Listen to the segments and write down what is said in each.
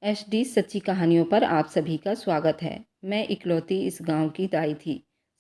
HD सच्ची कहानियों पर आप सभी का स्वागत है। मैं इकलौती इस गांव की दाई थी।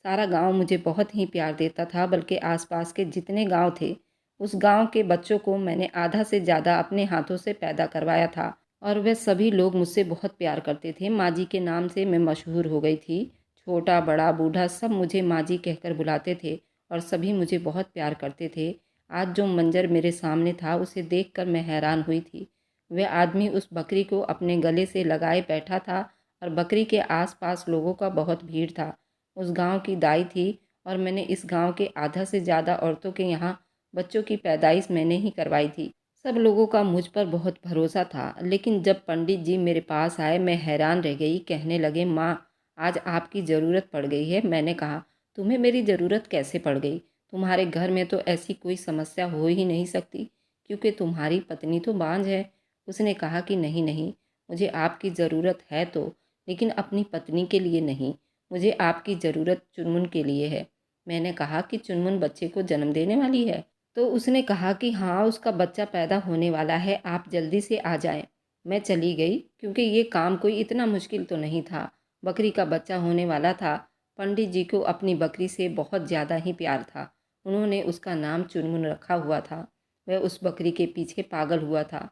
सारा गांव मुझे बहुत ही प्यार देता था, बल्कि आसपास के जितने गांव थे उस गांव के बच्चों को मैंने आधा से ज़्यादा अपने हाथों से पैदा करवाया था और वे सभी लोग मुझसे बहुत प्यार करते थे। माँ जी के नाम से मैं मशहूर हो गई थी। छोटा बड़ा बूढ़ा सब मुझे माँ जी कहकर बुलाते थे और सभी मुझे बहुत प्यार करते थे। आज जो मंजर मेरे सामने था उसे देखकर मैं हैरान हुई थी। वह आदमी उस बकरी को अपने गले से लगाए बैठा था और बकरी के आसपास लोगों का बहुत भीड़ था। उस गांव की दाई थी और मैंने इस गांव के आधा से ज़्यादा औरतों के यहाँ बच्चों की पैदाइश मैंने ही करवाई थी। सब लोगों का मुझ पर बहुत भरोसा था, लेकिन जब पंडित जी मेरे पास आए मैं हैरान रह गई। कहने लगे, माँ, आज आपकी ज़रूरत पड़ गई है। मैंने कहा, तुम्हें मेरी ज़रूरत कैसे पड़ गई? तुम्हारे घर में तो ऐसी कोई समस्या हो ही नहीं सकती, क्योंकि तुम्हारी पत्नी तो बांझ है। उसने कहा कि नहीं नहीं, मुझे आपकी ज़रूरत है तो, लेकिन अपनी पत्नी के लिए नहीं। मुझे आपकी ज़रूरत चुनमुन के लिए है। मैंने कहा कि चुनमुन बच्चे को जन्म देने वाली है? तो उसने कहा कि हाँ, उसका बच्चा पैदा होने वाला है, आप जल्दी से आ जाएं। मैं चली गई, क्योंकि ये काम कोई इतना मुश्किल तो नहीं था। बकरी का बच्चा होने वाला था। पंडित जी को अपनी बकरी से बहुत ज़्यादा ही प्यार था। उन्होंने उसका नाम चुनमुन रखा हुआ था। वह उस बकरी के पीछे पागल हुआ था।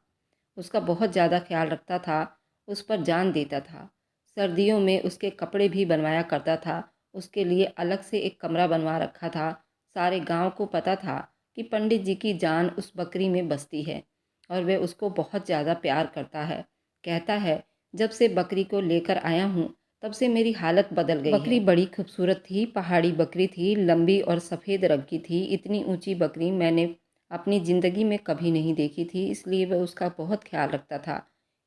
उसका बहुत ज़्यादा ख्याल रखता था, उस पर जान देता था। सर्दियों में उसके कपड़े भी बनवाया करता था। उसके लिए अलग से एक कमरा बनवा रखा था। सारे गांव को पता था कि पंडित जी की जान उस बकरी में बसती है और वह उसको बहुत ज़्यादा प्यार करता है। कहता है, जब से बकरी को लेकर आया हूँ तब से मेरी हालत बदल गई है। बकरी बड़ी खूबसूरत थी, पहाड़ी बकरी थी, लंबी और सफ़ेद रंग की थी। इतनी ऊंची बकरी मैंने अपनी ज़िंदगी में कभी नहीं देखी थी, इसलिए वह उसका बहुत ख्याल रखता था।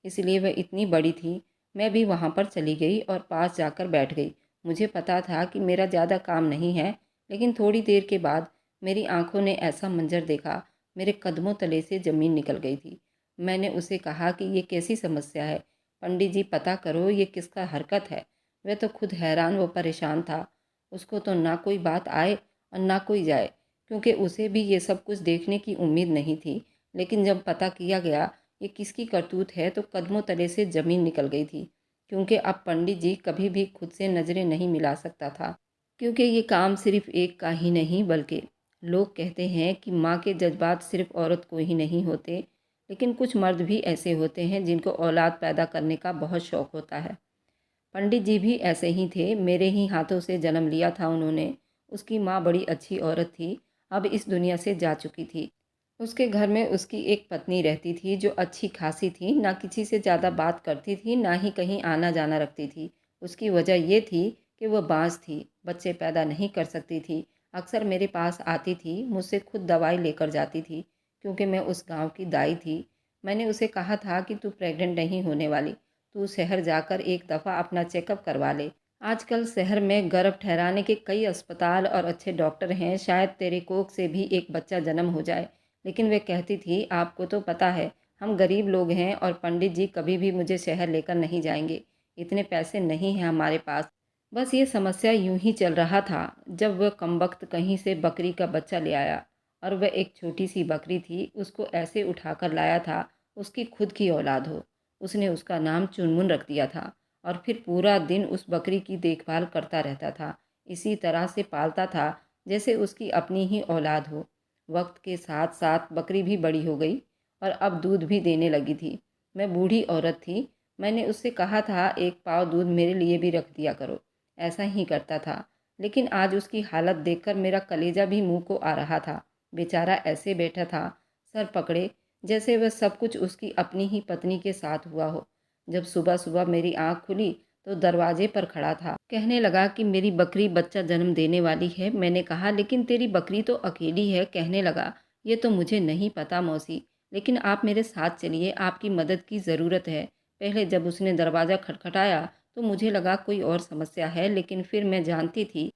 इसलिए वह इतनी बड़ी थी। मैं भी वहाँ पर चली गई और पास जाकर बैठ गई। मुझे पता था कि मेरा ज़्यादा काम नहीं है, लेकिन थोड़ी देर के बाद मेरी आंखों ने ऐसा मंजर देखा, मेरे कदमों तले से ज़मीन निकल गई थी। मैंने उसे कहा कि ये कैसी समस्या है? पंडित जी, पता करो ये किसका हरकत है। वह तो खुद हैरान व परेशान था। उसको तो ना कोई बात आए और ना कोई जाए, क्योंकि उसे भी ये सब कुछ देखने की उम्मीद नहीं थी। लेकिन जब पता किया गया ये किसकी करतूत है तो कदमों तले से ज़मीन निकल गई थी, क्योंकि अब पंडित जी कभी भी खुद से नज़रें नहीं मिला सकता था। क्योंकि ये काम सिर्फ एक का ही नहीं, बल्कि लोग कहते हैं कि माँ के जज्बात सिर्फ औरत को ही नहीं होते, लेकिन कुछ मर्द भी ऐसे होते हैं जिनको औलाद पैदा करने का बहुत शौक़ होता है। पंडित जी भी ऐसे ही थे। मेरे ही हाथों से जन्म लिया था उन्होंने। उसकी माँ बड़ी अच्छी औरत थी, अब इस दुनिया से जा चुकी थी। उसके घर में उसकी एक पत्नी रहती थी जो अच्छी खासी थी, ना किसी से ज़्यादा बात करती थी, ना ही कहीं आना जाना रखती थी। उसकी वजह ये थी कि वह बांझ थी, बच्चे पैदा नहीं कर सकती थी। अक्सर मेरे पास आती थी, मुझसे खुद दवाई लेकर जाती थी, क्योंकि मैं उस गांव की दाई थी। मैंने उसे कहा था कि तू प्रेग्नेंट नहीं होने वाली, तू शहर जाकर एक दफ़ा अपना चेकअप करवा ले। आजकल शहर में गर्भ ठहराने के कई अस्पताल और अच्छे डॉक्टर हैं, शायद तेरे कोख से भी एक बच्चा जन्म हो जाए। लेकिन वे कहती थी, आपको तो पता है हम गरीब लोग हैं और पंडित जी कभी भी मुझे शहर लेकर नहीं जाएंगे। इतने पैसे नहीं हैं हमारे पास। बस ये समस्या यूं ही चल रहा था जब वह कमबख्त कहीं से बकरी का बच्चा ले आया। और वह एक छोटी सी बकरी थी, उसको ऐसे उठाकर लाया था उसकी खुद की औलाद हो। उसने उसका नाम चुनमुन रख दिया था और फिर पूरा दिन उस बकरी की देखभाल करता रहता था। इसी तरह से पालता था जैसे उसकी अपनी ही औलाद हो। वक्त के साथ साथ बकरी भी बड़ी हो गई और अब दूध भी देने लगी थी। मैं बूढ़ी औरत थी। मैंने उससे कहा था, एक पाव दूध मेरे लिए भी रख दिया करो। ऐसा ही करता था। लेकिन आज उसकी हालत देखकर मेरा कलेजा भी मुंह को आ रहा था। बेचारा ऐसे बैठा था, सर पकड़े, जैसे वह सब कुछ उसकी अपनी ही पत्नी के साथ हुआ हो। जब सुबह सुबह मेरी आंख खुली तो दरवाजे पर खड़ा था। कहने लगा कि मेरी बकरी बच्चा जन्म देने वाली है। मैंने कहा, लेकिन तेरी बकरी तो अकेली है। कहने लगा, ये तो मुझे नहीं पता मौसी, लेकिन आप मेरे साथ चलिए, आपकी मदद की ज़रूरत है। पहले जब उसने दरवाज़ा खटखटाया तो मुझे लगा कोई और समस्या है, लेकिन फिर मैं जानती थी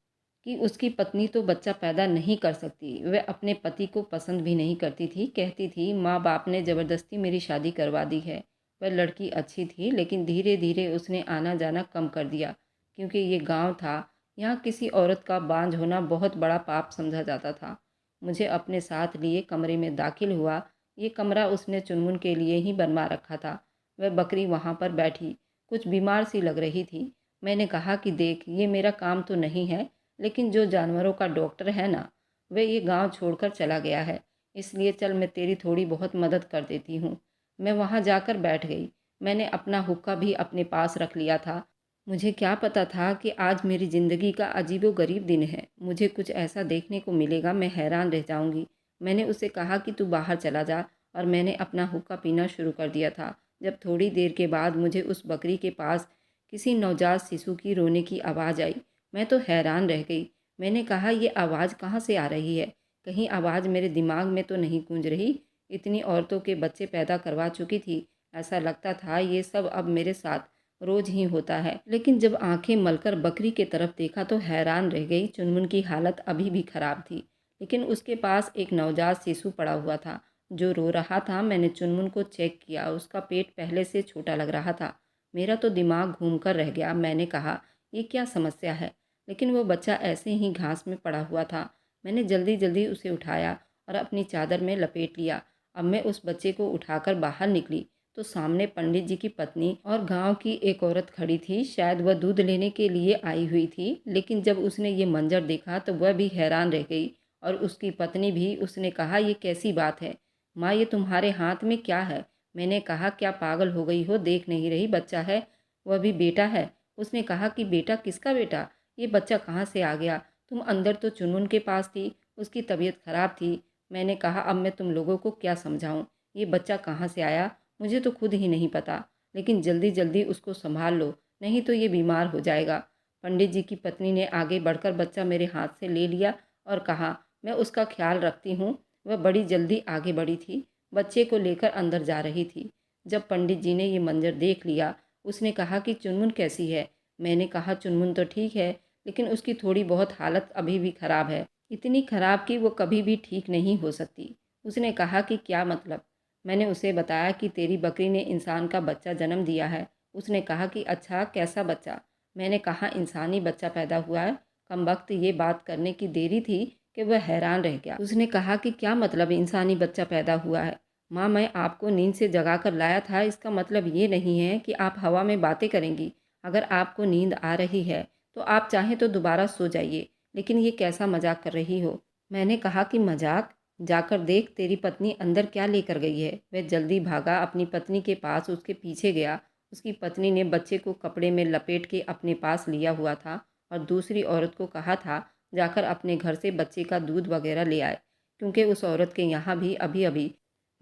कि उसकी पत्नी तो बच्चा पैदा नहीं कर सकती। वह अपने पति को पसंद भी नहीं करती थी। कहती थी, माँ बाप ने ज़बरदस्ती मेरी शादी करवा दी है। वह लड़की अच्छी थी, लेकिन धीरे धीरे उसने आना जाना कम कर दिया, क्योंकि ये गांव था। यहाँ किसी औरत का बांझ होना बहुत बड़ा पाप समझा जाता था। मुझे अपने साथ लिए कमरे में दाखिल हुआ। ये कमरा उसने चुनमुन के लिए ही बनवा रखा था। वह बकरी वहाँ पर बैठी कुछ बीमार सी लग रही थी। मैंने कहा कि देख, ये मेरा काम तो नहीं है, लेकिन जो जानवरों का डॉक्टर है ना, वह ये गांव छोड़कर चला गया है, इसलिए चल मैं तेरी थोड़ी बहुत मदद कर देती हूँ। मैं वहाँ जाकर बैठ गई। मैंने अपना हुक्का भी अपने पास रख लिया था। मुझे क्या पता था कि आज मेरी ज़िंदगी का अजीबो-गरीब दिन है। मुझे कुछ ऐसा देखने को मिलेगा, मैं हैरान रह जाऊँगी। मैंने उसे कहा कि तू बाहर चला जा, और मैंने अपना हुक्का पीना शुरू कर दिया था। जब थोड़ी देर के बाद मुझे उस बकरी के पास किसी नवजात शिशु की रोने की आवाज़ आई। मैं तो हैरान रह गई। मैंने कहा, ये आवाज़ कहाँ से आ रही है? कहीं आवाज़ मेरे दिमाग में तो नहीं गूंज रही? इतनी औरतों के बच्चे पैदा करवा चुकी थी। ऐसा लगता था ये सब अब मेरे साथ रोज ही होता है। लेकिन जब आंखें मलकर बकरी के तरफ देखा तो हैरान रह गई। चुनमुन की हालत अभी भी खराब थी, लेकिन उसके पास एक नवजात शिशु पड़ा हुआ था जो रो रहा था। मैंने चुनमुन को चेक किया, उसका पेट पहले से छोटा लग रहा था। मेरा तो दिमाग घूम कर रह गया। मैंने कहा, ये क्या समस्या है? लेकिन वो बच्चा ऐसे ही घास में पड़ा हुआ था। मैंने जल्दी जल्दी उसे उठाया और अपनी चादर में लपेट लिया। अब मैं उस बच्चे को उठाकर बाहर निकली तो सामने पंडित जी की पत्नी और गांव की एक औरत खड़ी थी। शायद वह दूध लेने के लिए आई हुई थी, लेकिन जब उसने ये मंजर देखा तो वह भी हैरान रह गई, और उसकी पत्नी भी। उसने कहा, ये कैसी बात है माँ, ये तुम्हारे हाथ में क्या है? मैंने कहा, क्या पागल हो गई हो, देख नहीं रही बच्चा है, वह भी बेटा है। उसने कहा कि बेटा? किसका बेटा? ये बच्चा कहाँ से आ गया? तुम अंदर तो चुनमुन के पास थी, उसकी तबीयत खराब थी। मैंने कहा, अब मैं तुम लोगों को क्या समझाऊं? ये बच्चा कहाँ से आया मुझे तो खुद ही नहीं पता, लेकिन जल्दी जल्दी उसको संभाल लो, नहीं तो ये बीमार हो जाएगा। पंडित जी की पत्नी ने आगे बढ़कर बच्चा मेरे हाथ से ले लिया और कहा, मैं उसका ख्याल रखती हूँ। वह बड़ी जल्दी आगे बढ़ी थी, बच्चे को लेकर अंदर जा रही थी। जब पंडित जी ने ये मंजर देख लिया, उसने कहा कि चुनमुन कैसी है? मैंने कहा, चुनमुन तो ठीक है, लेकिन उसकी थोड़ी बहुत हालत अभी भी खराब है, इतनी खराब कि वो कभी भी ठीक नहीं हो सकती। उसने कहा कि क्या मतलब? मैंने उसे बताया कि तेरी बकरी ने इंसान का बच्चा जन्म दिया है। उसने कहा कि अच्छा, कैसा बच्चा? मैंने कहा, इंसानी बच्चा पैदा हुआ है। कमबख्त ये बात करने की देरी थी कि वह हैरान रह गया। उसने कहा कि क्या मतलब इंसानी बच्चा पैदा हुआ है? माँ, मैं आपको नींद से जगा कर लाया था, इसका मतलब ये नहीं है कि आप हवा में बातें करेंगी। अगर आपको नींद आ रही है तो आप चाहें तो दोबारा सो जाइए, लेकिन ये कैसा मजाक कर रही हो? मैंने कहा कि मजाक? जाकर देख तेरी पत्नी अंदर क्या लेकर गई है। वह जल्दी भागा, अपनी पत्नी के पास उसके पीछे गया। उसकी पत्नी ने बच्चे को कपड़े में लपेट के अपने पास लिया हुआ था और दूसरी औरत को कहा था जाकर अपने घर से बच्चे का दूध वगैरह ले आए, क्योंकि उस औरत के यहाँ भी अभी अभी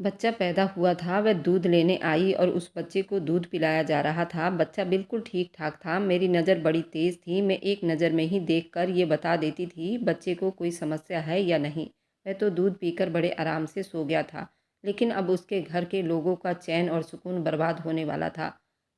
बच्चा पैदा हुआ था। वह दूध लेने आई और उस बच्चे को दूध पिलाया जा रहा था। बच्चा बिल्कुल ठीक ठाक था। मेरी नज़र बड़ी तेज़ थी, मैं एक नज़र में ही देखकर ये बता देती थी बच्चे को कोई समस्या है या नहीं। वह तो दूध पीकर बड़े आराम से सो गया था, लेकिन अब उसके घर के लोगों का चैन और सुकून बर्बाद होने वाला था।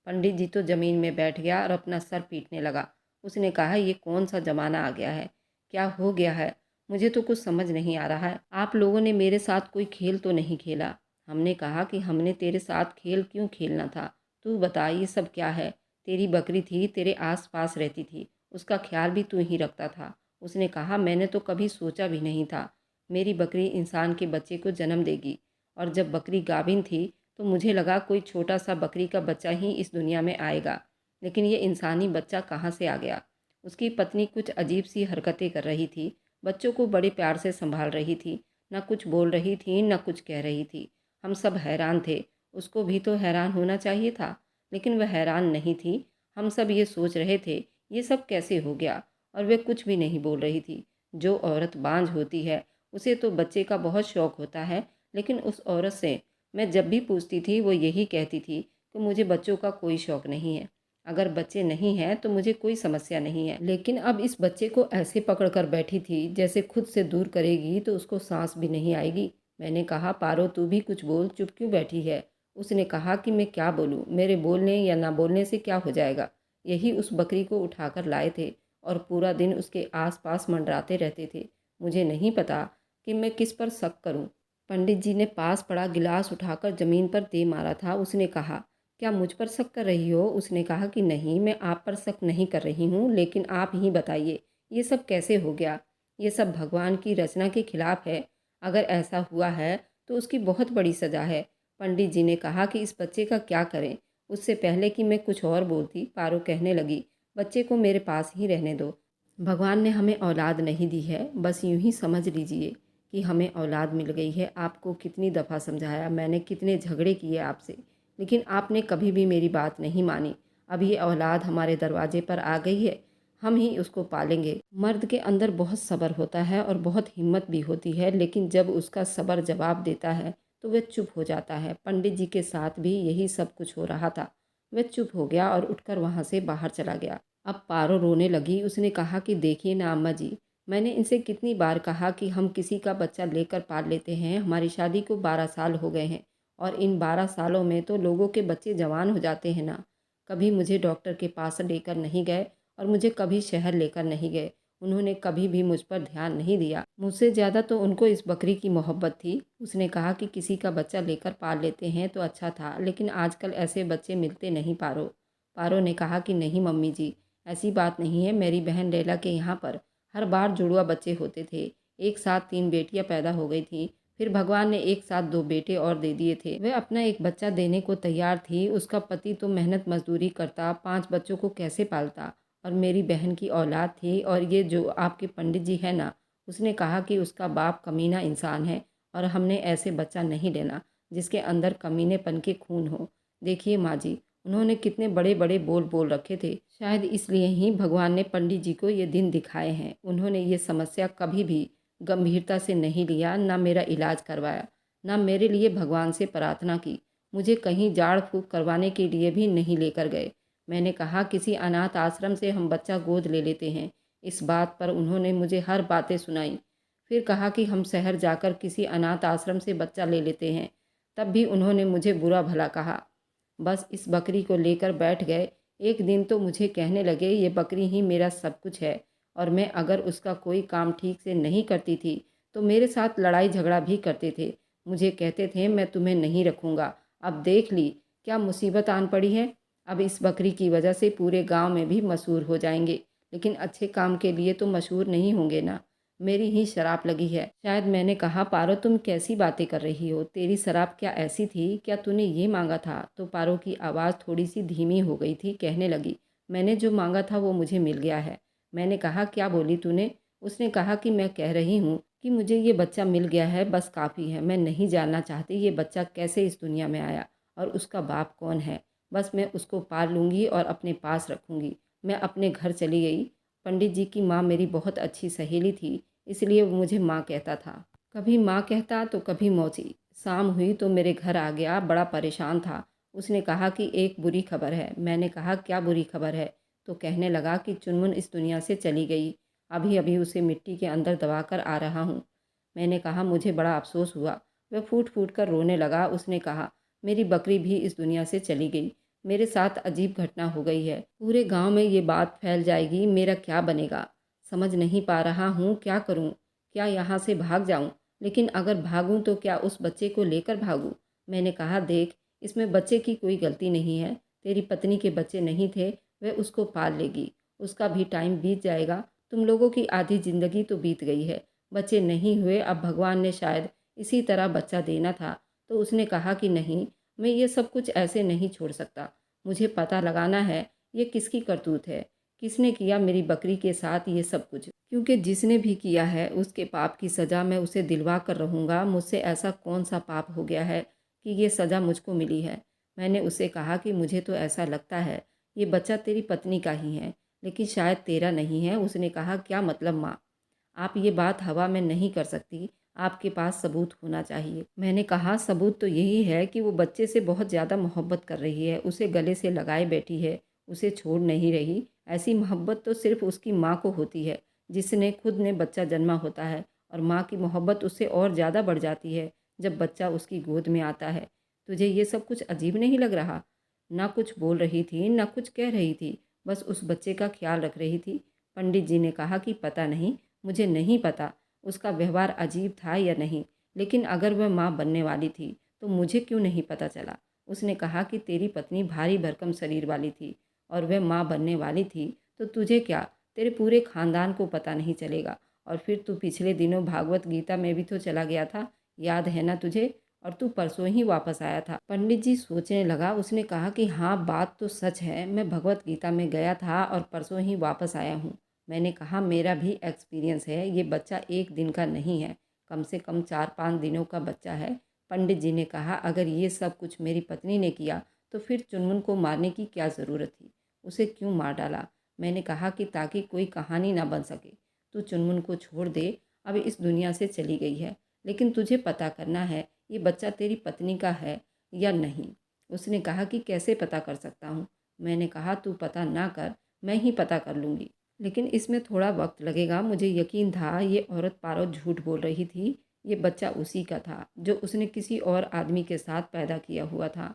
पंडित जी तो ज़मीन में बैठ गया और अपना सर पीटने लगा। उसने कहा, ये कौन सा ज़माना आ गया है? क्या हो गया है? मुझे तो कुछ समझ नहीं आ रहा है। आप लोगों ने मेरे साथ कोई खेल तो नहीं खेला? हमने कहा कि हमने तेरे साथ खेल क्यों खेलना था? तू बता, ये सब क्या है? तेरी बकरी थी, तेरे आस पास रहती थी, उसका ख्याल भी तू ही रखता था। उसने कहा, मैंने तो कभी सोचा भी नहीं था मेरी बकरी इंसान के बच्चे को जन्म देगी। और जब बकरी गाभिन थी तो मुझे लगा कोई छोटा सा बकरी का बच्चा ही इस दुनिया में आएगा, लेकिन ये इंसानी बच्चा कहाँ से आ गया? उसकी पत्नी कुछ अजीब सी हरकतें कर रही थी, बच्चों को बड़े प्यार से संभाल रही थी, न कुछ बोल रही थी न कुछ कह रही थी। हम सब हैरान थे। उसको भी तो हैरान होना चाहिए था, लेकिन वह हैरान नहीं थी। हम सब ये सोच रहे थे ये सब कैसे हो गया, और वह कुछ भी नहीं बोल रही थी। जो औरत बांझ होती है उसे तो बच्चे का बहुत शौक होता है, लेकिन उस औरत से मैं जब भी पूछती थी वो यही कहती थी कि मुझे बच्चों का कोई शौक नहीं है। अगर बच्चे नहीं हैं तो मुझे कोई समस्या नहीं है, लेकिन अब इस बच्चे को ऐसे पकड़ कर बैठी थी जैसे खुद से दूर करेगी तो उसको सांस भी नहीं आएगी। मैंने कहा, पारो तू भी कुछ बोल, चुप क्यों बैठी है? उसने कहा कि मैं क्या बोलूँ, मेरे बोलने या ना बोलने से क्या हो जाएगा? यही उस बकरी को उठाकर लाए थे और पूरा दिन उसके आसपास मंडराते रहते थे। मुझे नहीं पता कि मैं किस पर शक करूं। पंडित जी ने पास पड़ा गिलास उठाकर ज़मीन पर दे मारा था। उसने कहा, क्या मुझ पर शक कर रही हो? उसने कहा कि नहीं, मैं आप पर शक नहीं कर रही हूँ, लेकिन आप ही बताइए ये सब कैसे हो गया? ये सब भगवान की रचना के खिलाफ है। अगर ऐसा हुआ है तो उसकी बहुत बड़ी सज़ा है। पंडित जी ने कहा कि इस बच्चे का क्या करें? उससे पहले कि मैं कुछ और बोलती, पारो कहने लगी, बच्चे को मेरे पास ही रहने दो। भगवान ने हमें औलाद नहीं दी है, बस यूं ही समझ लीजिए कि हमें औलाद मिल गई है। आपको कितनी दफ़ा समझाया, मैंने कितने झगड़े किए आपसे, लेकिन आपने कभी भी मेरी बात नहीं मानी। अब ये औलाद हमारे दरवाजे पर आ गई है, हम ही उसको पालेंगे। मर्द के अंदर बहुत सब्र होता है और बहुत हिम्मत भी होती है, लेकिन जब उसका सब्र जवाब देता है तो वह चुप हो जाता है। पंडित जी के साथ भी यही सब कुछ हो रहा था। वह चुप हो गया और उठकर वहाँ से बाहर चला गया। अब पारो रोने लगी। उसने कहा कि देखिए ना अम्मा जी, मैंने इनसे कितनी बार कहा कि हम किसी का बच्चा लेकर पाल लेते हैं। हमारी शादी को 12 साल हो गए हैं और इन 12 सालों में तो लोगों के बच्चे जवान हो जाते हैं ना। कभी मुझे डॉक्टर के पास लेकर नहीं गए और मुझे कभी शहर लेकर नहीं गए। उन्होंने कभी भी मुझ पर ध्यान नहीं दिया। मुझसे ज़्यादा तो उनको इस बकरी की मोहब्बत थी। उसने कहा कि किसी का बच्चा लेकर पाल लेते हैं तो अच्छा था, लेकिन आजकल ऐसे बच्चे मिलते नहीं पारो। पारो ने कहा कि नहीं मम्मी जी, ऐसी बात नहीं है। मेरी बहन लैला के यहाँ पर हर बार जुड़वा बच्चे होते थे। एक साथ 3 बेटियां पैदा हो गई थीं। फिर भगवान ने एक साथ 2 बेटे और दे दिए थे। वह अपना एक बच्चा देने को तैयार थी। उसका पति तो मेहनत मजदूरी करता, 5 बच्चों को कैसे पालता। और मेरी बहन की औलाद थी। और ये जो आपके पंडित जी है ना, उसने कहा कि उसका बाप कमीना इंसान है और हमने ऐसे बच्चा नहीं लेना जिसके अंदर कमीनेपन के खून हो। देखिए माँ जी, उन्होंने कितने बड़े बड़े बोल बोल रखे थे। शायद इसलिए ही भगवान ने पंडित जी को ये दिन दिखाए हैं। उन्होंने ये समस्या कभी भी गंभीरता से नहीं लिया, ना मेरा इलाज करवाया, ना मेरे लिए भगवान से प्रार्थना की। मुझे कहीं झाड़ फूँक करवाने के लिए भी नहीं लेकर गए। मैंने कहा किसी अनाथ आश्रम से हम बच्चा गोद ले लेते हैं। इस बात पर उन्होंने मुझे हर बातें सुनाई। फिर कहा कि हम शहर जाकर किसी अनाथ आश्रम से बच्चा ले लेते हैं। तब भी उन्होंने मुझे बुरा भला कहा। बस इस बकरी को लेकर बैठ गए। एक दिन तो मुझे कहने लगे ये बकरी ही मेरा सब कुछ है और मैं अगर उसका कोई काम ठीक से नहीं करती थी तो मेरे साथ लड़ाई झगड़ा भी करते थे। मुझे कहते थे मैं तुम्हें नहीं रखूँगा। अब देख ली क्या मुसीबत आन पड़ी है। अब इस बकरी की वजह से पूरे गांव में भी मशहूर हो जाएंगे, लेकिन अच्छे काम के लिए तो मशहूर नहीं होंगे ना। मेरी ही शराब लगी है। शायद मैंने कहा पारो तुम कैसी बातें कर रही हो, तेरी शराब क्या ऐसी थी, क्या तूने ये मांगा था। तो पारो की आवाज़ थोड़ी सी धीमी हो गई थी। कहने लगी मैंने जो मांगा था वो मुझे मिल गया है। मैंने कहा क्या बोली तूने। उसने कहा कि मैं कह रही हूँ कि मुझे ये बच्चा मिल गया है, बस काफ़ी है। मैं नहीं जानना चाहती ये बच्चा कैसे इस दुनिया में आया और उसका बाप कौन है। बस मैं उसको पाल लूँगी और अपने पास रखूँगी। मैं अपने घर चली गई। पंडित जी की माँ मेरी बहुत अच्छी सहेली थी, इसलिए वो मुझे माँ कहता था। कभी माँ कहता तो कभी मौसी। शाम हुई तो मेरे घर आ गया, बड़ा परेशान था। उसने कहा कि एक बुरी खबर है। मैंने कहा क्या बुरी खबर है। तो कहने लगा कि चुनमुन इस दुनिया से चली गई। अभी अभी उसे मिट्टी के अंदर दबाकर आ रहा हूँ। मैंने कहा मुझे बड़ा अफसोस हुआ। वह फूट फूट कर रोने लगा। उसने कहा मेरी बकरी भी इस दुनिया से चली गई। मेरे साथ अजीब घटना हो गई है। पूरे गांव में ये बात फैल जाएगी। मेरा क्या बनेगा, समझ नहीं पा रहा हूँ क्या करूँ। क्या यहाँ से भाग जाऊँ, लेकिन अगर भागूँ तो क्या उस बच्चे को लेकर भागूँ। मैंने कहा देख, इसमें बच्चे की कोई गलती नहीं है। तेरी पत्नी के बच्चे नहीं थे, वह उसको पाल लेगी। उसका भी टाइम बीत जाएगा। तुम लोगों की आधी ज़िंदगी तो बीत गई है। बच्चे नहीं हुए, अब भगवान ने शायद इसी तरह बच्चा देना था। तो उसने कहा कि नहीं, मैं ये सब कुछ ऐसे नहीं छोड़ सकता। मुझे पता लगाना है ये किसकी करतूत है, किसने किया मेरी बकरी के साथ ये सब कुछ। क्योंकि जिसने भी किया है उसके पाप की सज़ा मैं उसे दिलवा कर रहूँगा। मुझसे ऐसा कौन सा पाप हो गया है कि ये सज़ा मुझको मिली है। मैंने उसे कहा कि मुझे तो ऐसा लगता है ये बच्चा तेरी पत्नी का ही है, लेकिन शायद तेरा नहीं है। उसने कहा क्या मतलब माँ, आप ये बात हवा में नहीं कर सकती, आपके पास सबूत होना चाहिए। मैंने कहा सबूत तो यही है कि वो बच्चे से बहुत ज़्यादा मोहब्बत कर रही है, उसे गले से लगाए बैठी है, उसे छोड़ नहीं रही। ऐसी मोहब्बत तो सिर्फ उसकी माँ को होती है, जिसने खुद ने बच्चा जन्मा होता है। और माँ की मोहब्बत उससे और ज़्यादा बढ़ जाती है जब बच्चा उसकी गोद में आता है। तुझे ये सब कुछ अजीब नहीं लग रहा। ना कुछ बोल रही थी, ना कुछ कह रही थी, बस उस बच्चे का ख्याल रख रही थी। पंडित जी ने कहा कि पता नहीं, मुझे नहीं पता उसका व्यवहार अजीब था या नहीं, लेकिन अगर वह माँ बनने वाली थी तो मुझे क्यों नहीं पता चला। उसने कहा कि तेरी पत्नी भारी भरकम शरीर वाली थी और वह माँ बनने वाली थी, तो तुझे क्या, तेरे पूरे खानदान को पता नहीं चलेगा। और फिर तू पिछले दिनों भागवत गीता में भी तो चला गया था, याद है ना तुझे। और तू परसों ही वापस आया था। पंडित जी सोचने लगा। उसने कहा कि हाँ, बात तो सच है, मैं भगवत गीता में गया था और परसों ही वापस आया हूँ। मैंने कहा मेरा भी एक्सपीरियंस है, ये बच्चा एक दिन का नहीं है, कम से कम 4-5 दिनों का बच्चा है। पंडित जी ने कहा अगर ये सब कुछ मेरी पत्नी ने किया तो फिर चुनमुन को मारने की क्या ज़रूरत थी, उसे क्यों मार डाला। मैंने कहा कि ताकि कोई कहानी ना बन सके। तू चुनमुन को छोड़ दे, अब इस दुनिया से चली गई है, लेकिन तुझे पता करना है ये बच्चा तेरी पत्नी का है या नहीं। उसने कहा कि कैसे पता कर सकता हूँ। मैंने कहा तू पता ना कर, मैं ही पता कर लूँगी, लेकिन इसमें थोड़ा वक्त लगेगा। मुझे यकीन था ये औरत पारो झूठ बोल रही थी, ये बच्चा उसी का था जो उसने किसी और आदमी के साथ पैदा किया हुआ था,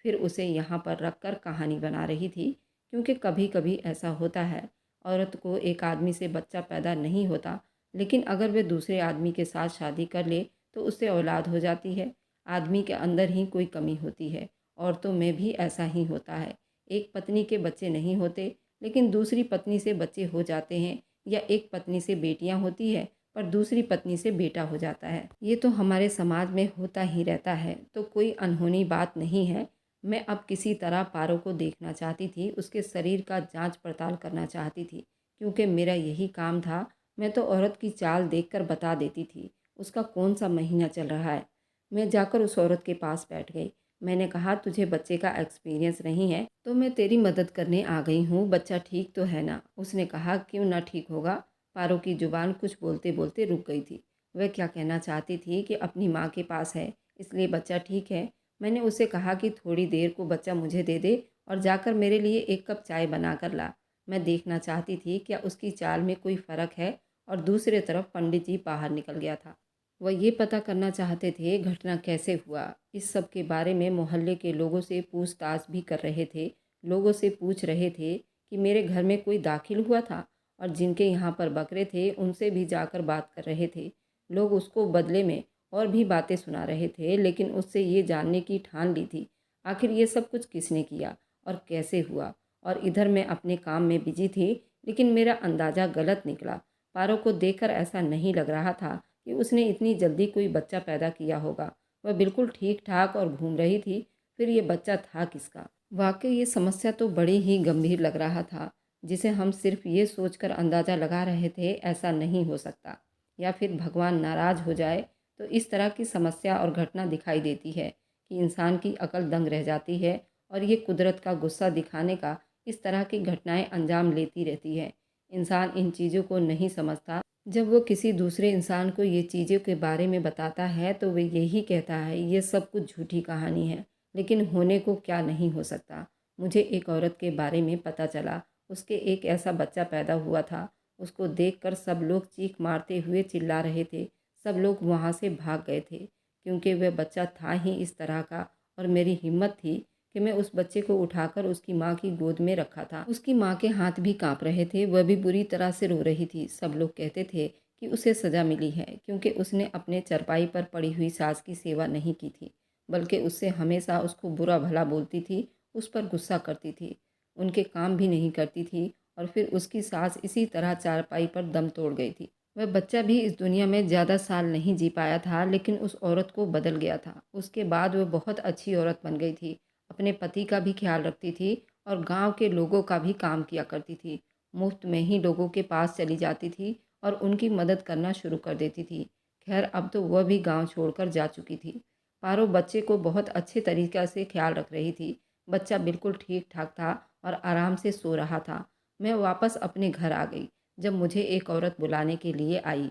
फिर उसे यहाँ पर रख कर कहानी बना रही थी। क्योंकि कभी कभी ऐसा होता है, औरत को एक आदमी से बच्चा पैदा नहीं होता, लेकिन अगर वे दूसरे आदमी के साथ शादी कर ले तो उससे औलाद हो जाती है। आदमी के अंदर ही कोई कमी होती है, औरतों में भी ऐसा ही होता है। एक पत्नी के बच्चे नहीं होते, लेकिन दूसरी पत्नी से बच्चे हो जाते हैं, या एक पत्नी से बेटियां होती है पर दूसरी पत्नी से बेटा हो जाता है। ये तो हमारे समाज में होता ही रहता है, तो कोई अनहोनी बात नहीं है। मैं अब किसी तरह पारो को देखना चाहती थी, उसके शरीर का जांच पड़ताल करना चाहती थी, क्योंकि मेरा यही काम था। मैं तो औरत की चाल देखकर बता देती थी उसका कौन सा महीना चल रहा है। मैं जाकर उस औरत के पास बैठ गई। मैंने कहा तुझे बच्चे का एक्सपीरियंस नहीं है तो मैं तेरी मदद करने आ गई हूँ, बच्चा ठीक तो है ना। उसने कहा क्यों ना ठीक होगा। पारो की जुबान कुछ बोलते बोलते रुक गई थी। वह क्या कहना चाहती थी कि अपनी माँ के पास है इसलिए बच्चा ठीक है। मैंने उसे कहा कि थोड़ी देर को बच्चा मुझे दे दे और जाकर मेरे लिए एक कप चाय बना कर ला। मैं देखना चाहती थी क्या उसकी चाल में कोई फ़र्क है। और दूसरी तरफ पंडित जी बाहर निकल गया था। वह ये पता करना चाहते थे घटना कैसे हुआ। इस सब के बारे में मोहल्ले के लोगों से पूछताछ भी कर रहे थे। लोगों से पूछ रहे थे कि मेरे घर में कोई दाखिल हुआ था, और जिनके यहाँ पर बकरे थे उनसे भी जाकर बात कर रहे थे। लोग उसको बदले में और भी बातें सुना रहे थे, लेकिन उससे ये जानने की ठान ली थी आखिर ये सब कुछ किसने किया और कैसे हुआ। और इधर मैं अपने काम में बिजी थी, लेकिन मेरा अंदाज़ा गलत निकला। पारो को देखकर ऐसा नहीं लग रहा था कि उसने इतनी जल्दी कोई बच्चा पैदा किया होगा। वह बिल्कुल ठीक ठाक और घूम रही थी, फिर ये बच्चा था किसका। वाकई ये समस्या तो बड़ी ही गंभीर लग रहा था, जिसे हम सिर्फ ये सोचकर अंदाज़ा लगा रहे थे ऐसा नहीं हो सकता, या फिर भगवान नाराज़ हो जाए तो इस तरह की समस्या और घटना दिखाई देती है कि इंसान की अकल दंग रह जाती है, और ये कुदरत का गुस्सा दिखाने का इस तरह की घटनाएं अंजाम लेती रहती है। इंसान इन चीज़ों को नहीं समझता। जब वो किसी दूसरे इंसान को ये चीज़ों के बारे में बताता है तो वे यही कहता है ये सब कुछ झूठी कहानी है, लेकिन होने को क्या नहीं हो सकता। मुझे एक औरत के बारे में पता चला, उसके एक ऐसा बच्चा पैदा हुआ था। उसको देखकर सब लोग चीख मारते हुए चिल्ला रहे थे। सब लोग वहाँ से भाग गए थे, क्योंकि वह बच्चा था ही इस तरह का। और मेरी हिम्मत थी कि मैं उस बच्चे को उठाकर उसकी माँ की गोद में रखा था। उसकी माँ के हाथ भी काँप रहे थे, वह भी बुरी तरह से रो रही थी। सब लोग कहते थे कि उसे सज़ा मिली है, क्योंकि उसने अपने चरपाई पर पड़ी हुई सास की सेवा नहीं की थी, बल्कि उससे हमेशा उसको बुरा भला बोलती थी, उस पर गुस्सा करती थी, उनके काम भी नहीं करती थी। और फिर उसकी सास इसी तरह चारपाई पर दम तोड़ गई थी। वह बच्चा भी इस दुनिया में ज़्यादा साल नहीं जी पाया था, लेकिन उस औरत को बदल गया था। उसके बाद वह बहुत अच्छी औरत बन गई थी, अपने पति का भी ख्याल रखती थी और गांव के लोगों का भी काम किया करती थी। मुफ्त में ही लोगों के पास चली जाती थी और उनकी मदद करना शुरू कर देती थी। खैर अब तो वह भी गांव छोड़कर जा चुकी थी। पारो बच्चे को बहुत अच्छे तरीक़े से ख्याल रख रही थी। बच्चा बिल्कुल ठीक ठाक था और आराम से सो रहा था। मैं वापस अपने घर आ गई जब मुझे एक औरत बुलाने के लिए आई।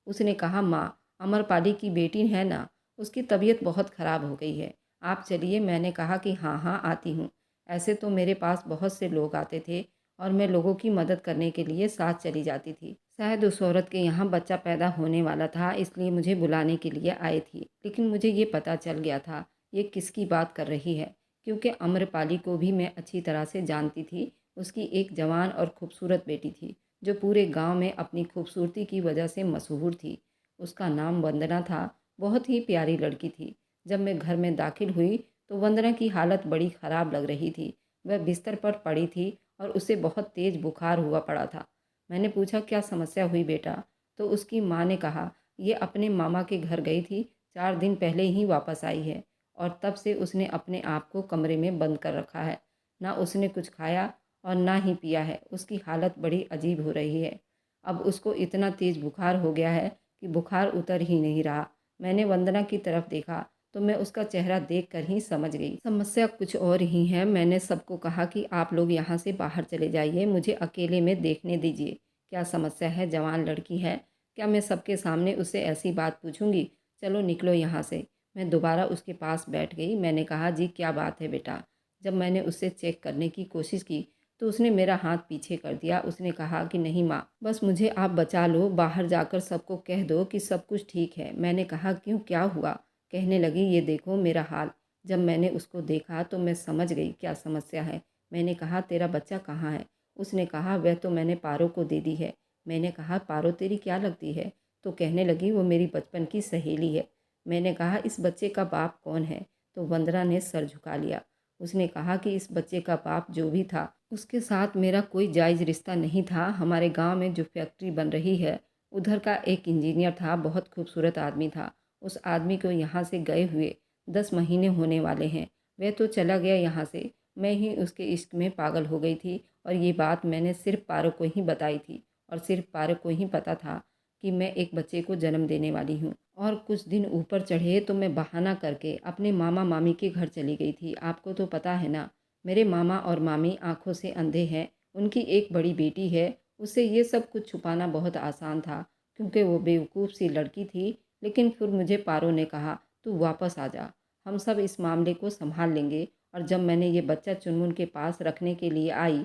उसने कहा माँ, अमरपाली की बेटी है ना, उसकी तबीयत बहुत ख़राब हो गई है, आप चलिए। मैंने कहा कि हाँ हाँ आती हूँ। ऐसे तो मेरे पास बहुत से लोग आते थे और मैं लोगों की मदद करने के लिए साथ चली जाती थी। शायद उस औरत के यहाँ बच्चा पैदा होने वाला था, इसलिए मुझे बुलाने के लिए आई थी। लेकिन मुझे ये पता चल गया था ये किसकी बात कर रही है, क्योंकि अमरपाली को भी मैं अच्छी तरह से जानती थी। उसकी एक जवान और खूबसूरत बेटी थी जो पूरे गांव में अपनी खूबसूरती की वजह से मशहूर थी। उसका नाम वंदना था। बहुत ही प्यारी लड़की थी। जब मैं घर में दाखिल हुई तो वंदना की हालत बड़ी ख़राब लग रही थी। वह बिस्तर पर पड़ी थी और उसे बहुत तेज़ बुखार हुआ पड़ा था। मैंने पूछा क्या समस्या हुई बेटा, तो उसकी माँ ने कहा ये अपने मामा के घर गई थी 4 दिन पहले ही वापस आई है और तब से उसने अपने आप को कमरे में बंद कर रखा है। ना उसने कुछ खाया और ना ही पिया है। उसकी हालत बड़ी अजीब हो रही है। अब उसको इतना तेज़ बुखार हो गया है कि बुखार उतर ही नहीं रहा। मैंने वंदना की तरफ देखा तो मैं उसका चेहरा देखकर ही समझ गई समस्या कुछ और ही है। मैंने सबको कहा कि आप लोग यहाँ से बाहर चले जाइए, मुझे अकेले में देखने दीजिए। क्या समस्या है? जवान लड़की है, क्या मैं सबके सामने उससे ऐसी बात पूछूंगी? चलो निकलो यहाँ से। मैं दोबारा उसके पास बैठ गई। मैंने कहा, जी क्या बात है बेटा? जब मैंने उससे चेक करने की कोशिश की तो उसने मेरा हाथ पीछे कर दिया। उसने कहा कि नहीं माँ, बस मुझे आप बचा लो, बाहर जाकर सबको कह दो कि सब कुछ ठीक है। मैंने कहा, क्यों, क्या हुआ? कहने लगी, ये देखो मेरा हाल। जब मैंने उसको देखा तो मैं समझ गई क्या समस्या है। मैंने कहा, तेरा बच्चा कहाँ है? उसने कहा, वह तो मैंने पारो को दे दी है। मैंने कहा, पारो तेरी क्या लगती है? तो कहने लगी, वो मेरी बचपन की सहेली है। मैंने कहा, इस बच्चे का बाप कौन है? तो वंदना ने सर झुका लिया। उसने कहा कि इस बच्चे का बाप जो भी था, उसके साथ मेरा कोई जायज़ रिश्ता नहीं था। हमारे गांव में जो फैक्ट्री बन रही है, उधर का एक इंजीनियर था, बहुत खूबसूरत आदमी था। उस आदमी को यहाँ से गए हुए 10 महीने होने वाले हैं। वह तो चला गया यहाँ से। मैं ही उसके इश्क में पागल हो गई थी और ये बात मैंने सिर्फ पारो को ही बताई थी और सिर्फ पारो को ही पता था कि मैं एक बच्चे को जन्म देने वाली हूँ। और कुछ दिन ऊपर चढ़े तो मैं बहाना करके अपने मामा मामी के घर चली गई थी। आपको तो पता है ना, मेरे मामा और मामी आंखों से अंधे हैं। उनकी एक बड़ी बेटी है। उससे ये सब कुछ छुपाना बहुत आसान था क्योंकि वो बेवकूफ़ सी लड़की थी। लेकिन फिर मुझे पारो ने कहा, तू वापस आ जा, हम सब इस मामले को संभाल लेंगे। और जब मैंने ये बच्चा चुनमुन के पास रखने के लिए आई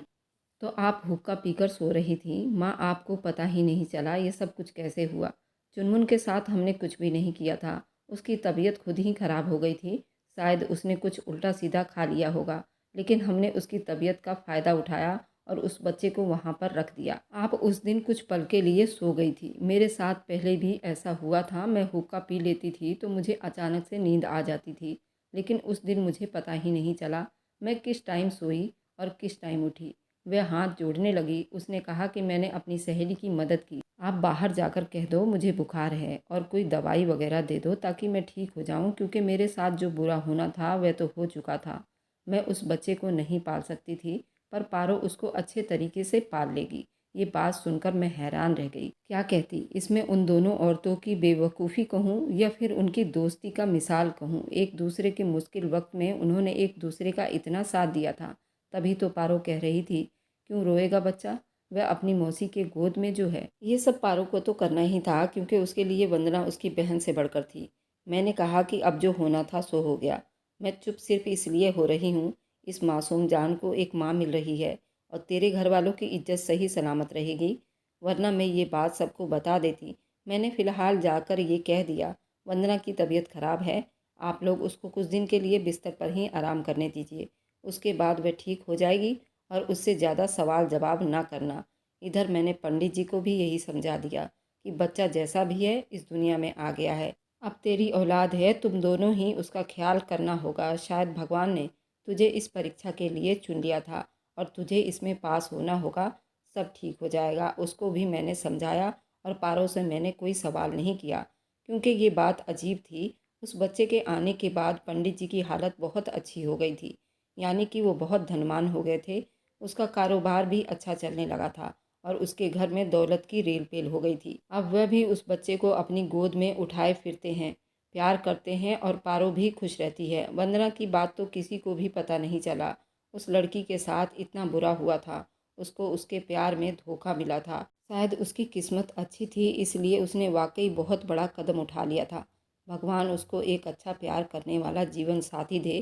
तो आप हुक्का पीकर सो रही थी। माँ, आपको पता ही नहीं चला ये सब कुछ कैसे हुआ। चुनमुन के साथ हमने कुछ भी नहीं किया था। उसकी तबीयत खुद ही खराब हो गई थी। शायद उसने कुछ उल्टा सीधा खा लिया होगा, लेकिन हमने उसकी तबीयत का फ़ायदा उठाया और उस बच्चे को वहाँ पर रख दिया। आप उस दिन कुछ पल के लिए सो गई थी। मेरे साथ पहले भी ऐसा हुआ था। मैं हुक्का पी लेती थी तो मुझे अचानक से नींद आ जाती थी, लेकिन उस दिन मुझे पता ही नहीं चला मैं किस टाइम सोई और किस टाइम उठी। वह हाथ जोड़ने लगी। उसने कहा कि मैंने अपनी सहेली की मदद की। आप बाहर जाकर कह दो मुझे बुखार है और कोई दवाई वगैरह दे दो ताकि मैं ठीक हो जाऊं, क्योंकि मेरे साथ जो बुरा होना था वह तो हो चुका था। मैं उस बच्चे को नहीं पाल सकती थी, पर पारो उसको अच्छे तरीके से पाल लेगी। ये बात सुनकर मैं हैरान रह गई। क्या कहती? इसमें उन दोनों औरतों की बेवकूफ़ी कहूँ या फिर उनकी दोस्ती का मिसाल कहूँ। एक दूसरे के मुश्किल वक्त में उन्होंने एक दूसरे का इतना साथ दिया था। तभी तो पारो कह रही थी, क्यों रोएगा बच्चा, वह अपनी मौसी के गोद में जो है। ये सब पारो को तो करना ही था क्योंकि उसके लिए वंदना उसकी बहन से बढ़कर थी। मैंने कहा कि अब जो होना था सो हो गया। मैं चुप सिर्फ इसलिए हो रही हूँ, इस मासूम जान को एक माँ मिल रही है और तेरे घर वालों की इज्जत सही सलामत रहेगी, वरना मैं ये बात सबको बता देती। मैंने फ़िलहाल जाकर ये कह दिया, वंदना की तबीयत खराब है, आप लोग उसको कुछ दिन के लिए बिस्तर पर ही आराम करने दीजिए। उसके बाद वह ठीक हो जाएगी और उससे ज़्यादा सवाल जवाब ना करना। इधर मैंने पंडित जी को भी यही समझा दिया कि बच्चा जैसा भी है इस दुनिया में आ गया है। अब तेरी औलाद है, तुम दोनों ही उसका ख्याल करना होगा। शायद भगवान ने तुझे इस परीक्षा के लिए चुन लिया था और तुझे इसमें पास होना होगा। सब ठीक हो जाएगा। उसको भी मैंने समझाया और पारो से मैंने कोई सवाल नहीं किया क्योंकि ये बात अजीब थी। उस बच्चे के आने के बाद पंडित जी की हालत बहुत अच्छी हो गई थी, यानी कि वो बहुत धनवान हो गए थे। उसका कारोबार भी अच्छा चलने लगा था और उसके घर में दौलत की रेल पेल हो गई थी। अब वह भी उस बच्चे को अपनी गोद में उठाए फिरते हैं, प्यार करते हैं और पारो भी खुश रहती है। वंदना की बात तो किसी को भी पता नहीं चला। उस लड़की के साथ इतना बुरा हुआ था, उसको उसके प्यार में धोखा मिला था। शायद उसकी किस्मत अच्छी थी, इसलिए उसने वाकई बहुत बड़ा कदम उठा लिया था। भगवान उसको एक अच्छा प्यार करने वाला जीवन साथी दे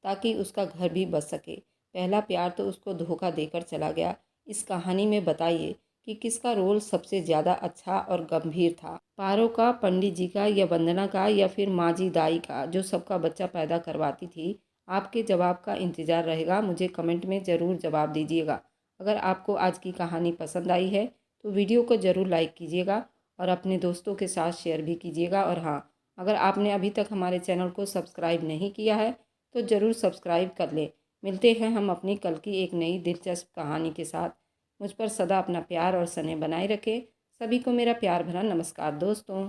ताकि उसका घर भी बच सके। पहला प्यार तो उसको धोखा देकर चला गया। इस कहानी में बताइए कि किसका रोल सबसे ज़्यादा अच्छा और गंभीर था, पारो का, पंडित जी का, या वंदना का, या फिर माँ जी दाई का जो सबका बच्चा पैदा करवाती थी? आपके जवाब का इंतज़ार रहेगा। मुझे कमेंट में ज़रूर जवाब दीजिएगा। अगर आपको आज की कहानी पसंद आई है तो वीडियो को ज़रूर लाइक कीजिएगा और अपने दोस्तों के साथ शेयर भी कीजिएगा। और हाँ, अगर आपने अभी तक हमारे चैनल को सब्सक्राइब नहीं किया है तो ज़रूर सब्सक्राइब कर लें। मिलते हैं हम अपनी कल की एक नई दिलचस्प कहानी के साथ। मुझ पर सदा अपना प्यार और स्नेह बनाए रखें। सभी को मेरा प्यार भरा नमस्कार दोस्तों।